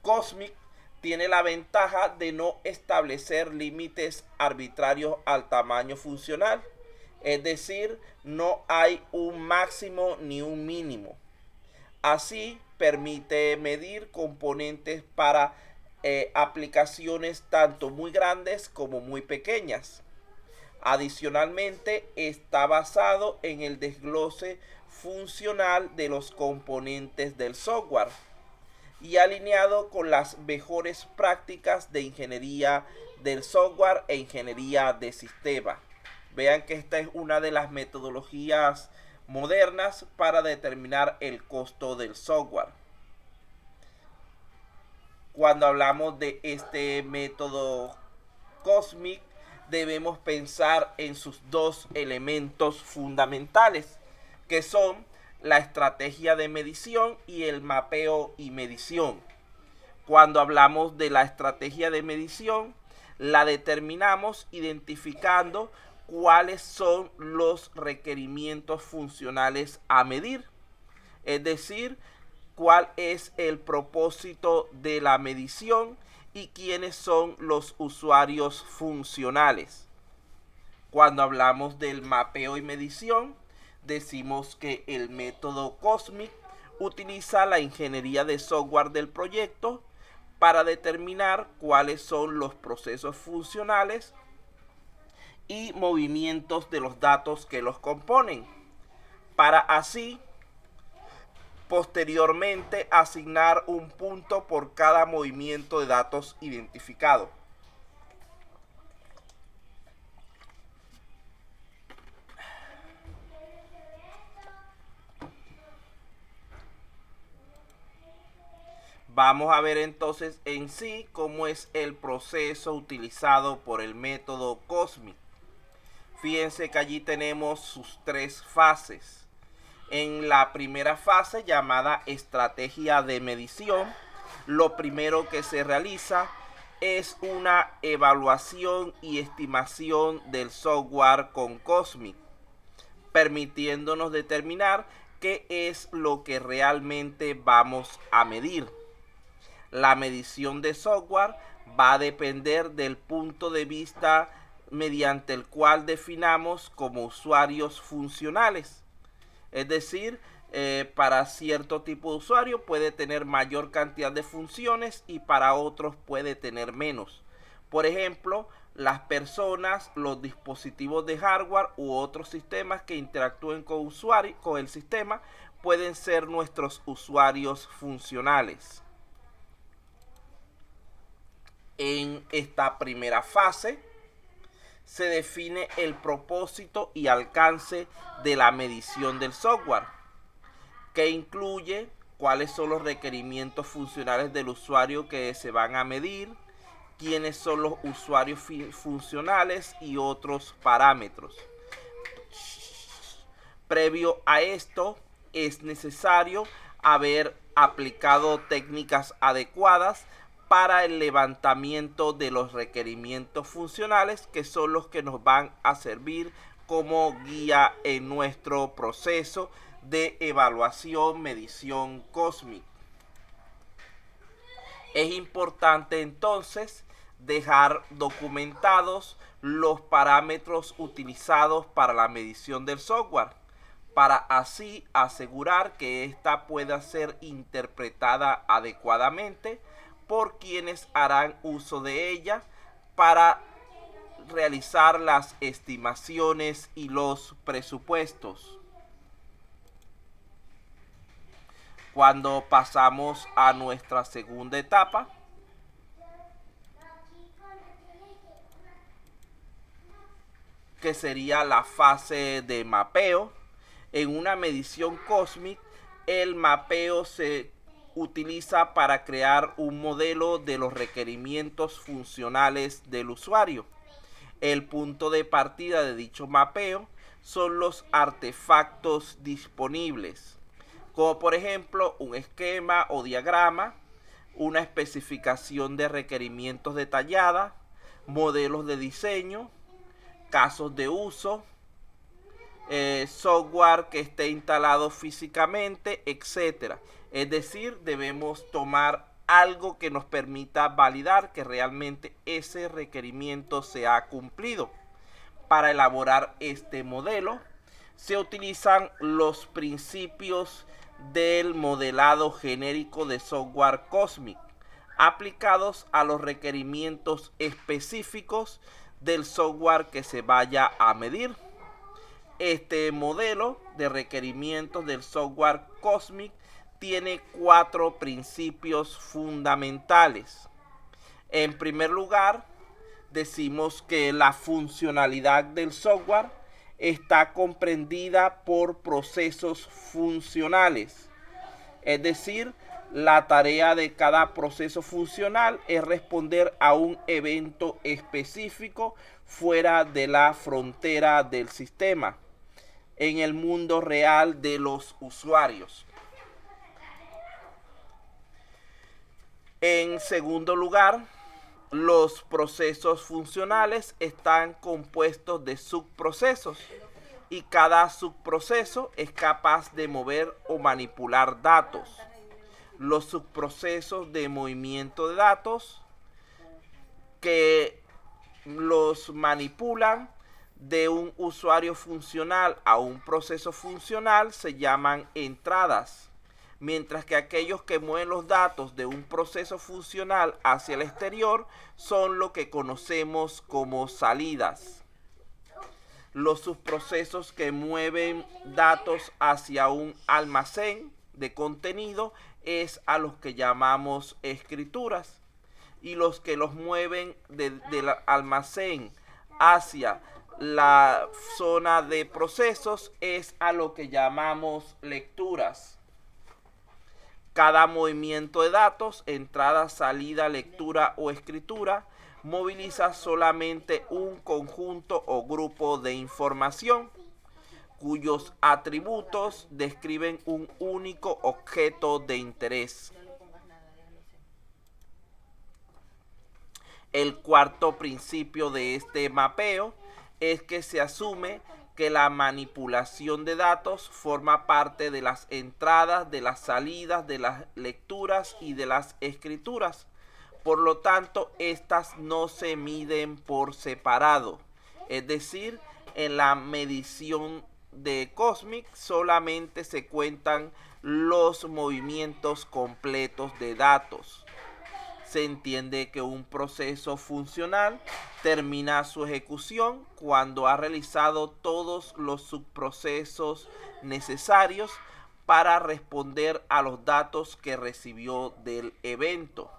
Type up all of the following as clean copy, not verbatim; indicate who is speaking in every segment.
Speaker 1: Cosmic tiene la ventaja de no establecer límites arbitrarios al tamaño funcional, es decir, no hay un máximo ni un mínimo. Así permite medir componentes para aplicaciones tanto muy grandes como muy pequeñas. Adicionalmente, está basado en el desglose funcional de los componentes del software y alineado con las mejores prácticas de ingeniería del software e ingeniería de sistema. Vean que esta es una de las metodologías modernas para determinar el costo del software. Cuando hablamos de este método Cosmic, debemos pensar en sus dos elementos fundamentales, que son la estrategia de medición y el mapeo y medición. Cuando hablamos de la estrategia de medición, la determinamos identificando cuáles son los requerimientos funcionales a medir, es decir, cuál es el propósito de la medición y quiénes son los usuarios funcionales. Cuando hablamos del mapeo y medición, decimos que el método Cosmic utiliza la ingeniería de software del proyecto para determinar cuáles son los procesos funcionales y movimientos de los datos que los componen, para así posteriormente asignar un punto por cada movimiento de datos identificado. Vamos a ver entonces en sí cómo es el proceso utilizado por el método Cosmic. Fíjense que allí tenemos sus tres fases. En la primera fase, llamada estrategia de medición, lo primero que se realiza es una evaluación y estimación del software con Cosmic, permitiéndonos determinar qué es lo que realmente vamos a medir. La medición de software va a depender del punto de vista mediante el cual definamos como usuarios funcionales. Es decir, para cierto tipo de usuario puede tener mayor cantidad de funciones y para otros puede tener menos. Por ejemplo, las personas, los dispositivos de hardware u otros sistemas que interactúen con el sistema pueden ser nuestros usuarios funcionales. En esta primera fase se define el propósito y alcance de la medición del software, que incluye cuáles son los requerimientos funcionales del usuario que se van a medir, quiénes son los usuarios funcionales y otros parámetros. Previo a esto, es necesario haber aplicado técnicas adecuadas para el levantamiento de los requerimientos funcionales, que son los que nos van a servir como guía en nuestro proceso de evaluación, medición Cosmic. Es importante entonces dejar documentados los parámetros utilizados para la medición del software, para así asegurar que ésta pueda ser interpretada adecuadamente por quienes harán uso de ella para realizar las estimaciones y los presupuestos. Cuando pasamos a nuestra segunda etapa, que sería la fase de mapeo, en una medición Cosmic, el mapeo se utiliza para crear un modelo de los requerimientos funcionales del usuario. El punto de partida de dicho mapeo son los artefactos disponibles, como por ejemplo un esquema o diagrama, una especificación de requerimientos detallada, modelos de diseño, casos de uso, software que esté instalado físicamente, etc. Es decir, debemos tomar algo que nos permita validar que realmente ese requerimiento se ha cumplido. Para elaborar este modelo se utilizan los principios del modelado genérico de software Cosmic aplicados a los requerimientos específicos del software que se vaya a medir. Este modelo de requerimientos del software Cosmic tiene 4 principios fundamentales. En primer lugar, decimos que la funcionalidad del software está comprendida por procesos funcionales. Es decir, la tarea de cada proceso funcional es responder a un evento específico fuera de la frontera del sistema, en el mundo real de los usuarios. En segundo lugar, los procesos funcionales están compuestos de subprocesos y cada subproceso es capaz de mover o manipular datos. Los subprocesos de movimiento de datos que los manipulan de un usuario funcional a un proceso funcional se llaman entradas, mientras que aquellos que mueven los datos de un proceso funcional hacia el exterior son lo que conocemos como salidas. Los subprocesos que mueven datos hacia un almacén de contenido es a los que llamamos escrituras, y los que los mueven del almacén hacia la zona de procesos es a lo que llamamos lecturas. Cada movimiento de datos, entrada, salida, lectura o escritura, moviliza solamente un conjunto o grupo de información cuyos atributos describen un único objeto de interés. El cuarto principio de este mapeo es que se asume que la manipulación de datos forma parte de las entradas, de las salidas, de las lecturas y de las escrituras. Por lo tanto, estas no se miden por separado. Es decir, en la medición de Cosmic solamente se cuentan los movimientos completos de datos. Se entiende que un proceso funcional termina su ejecución cuando ha realizado todos los subprocesos necesarios para responder a los datos que recibió del evento.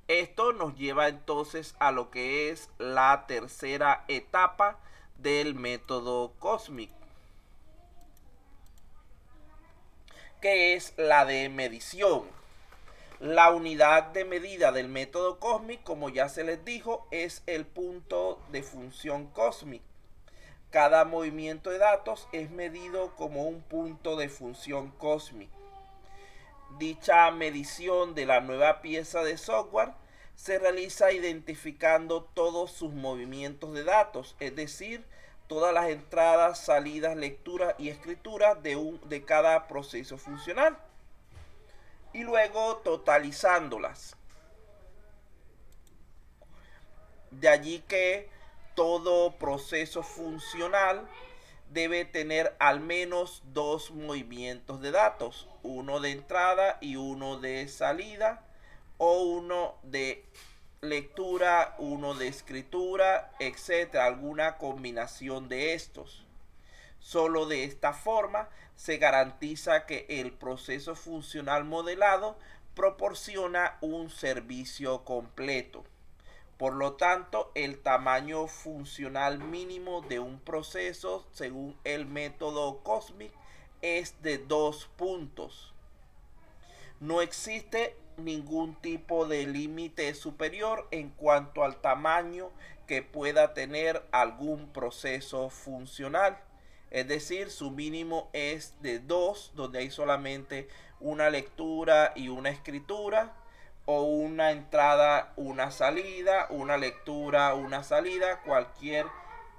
Speaker 1: Esto nos lleva entonces a lo que es la tercera etapa del método Cosmic, que es la de medición. La unidad de medida del método Cosmic, como ya se les dijo, es el punto de función Cosmic. Cada movimiento de datos es medido como un punto de función Cosmic. Dicha medición de la nueva pieza de software se realiza identificando todos sus movimientos de datos, es decir, todas las entradas, salidas, lecturas y escrituras de cada proceso funcional, y luego totalizándolas. De allí que todo proceso funcional debe tener al menos 2 movimientos de datos, uno de entrada y uno de salida, o uno de lectura, uno de escritura, etcétera, alguna combinación de estos. Solo de esta forma se garantiza que el proceso funcional modelado proporciona un servicio completo. Por lo tanto, el tamaño funcional mínimo de un proceso, según el método Cosmic, es de 2 puntos. No existe ningún tipo de límite superior en cuanto al tamaño que pueda tener algún proceso funcional. Es decir, su mínimo es de 2, donde hay solamente una lectura y una escritura, o una entrada, una salida, una lectura, una salida, cualquier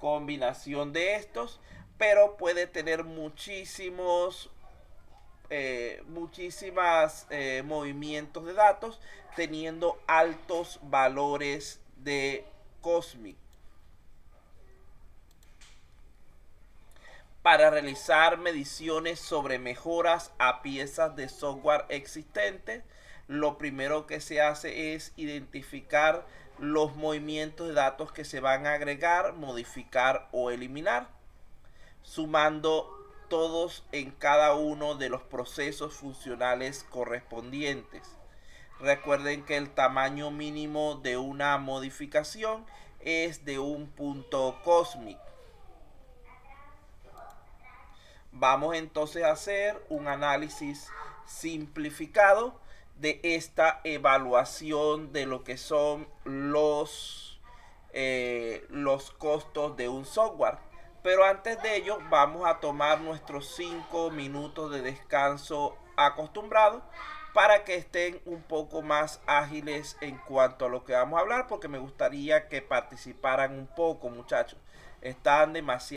Speaker 1: combinación de estos, pero puede tener muchísimos muchísimas movimientos de datos teniendo altos valores de Cosmic. Para realizar mediciones sobre mejoras a piezas de software existentes, lo primero que se hace es identificar los movimientos de datos que se van a agregar, modificar o eliminar, sumando todos en cada uno de los procesos funcionales correspondientes. Recuerden que el tamaño mínimo de una modificación es de un punto cósmico. Vamos entonces a hacer un análisis simplificado de esta evaluación de lo que son los costos de un software. Pero antes de ello vamos a tomar nuestros 5 minutos de descanso acostumbrados para que estén un poco más ágiles en cuanto a lo que vamos a hablar, porque me gustaría que participaran un poco, muchachos. Están demasiado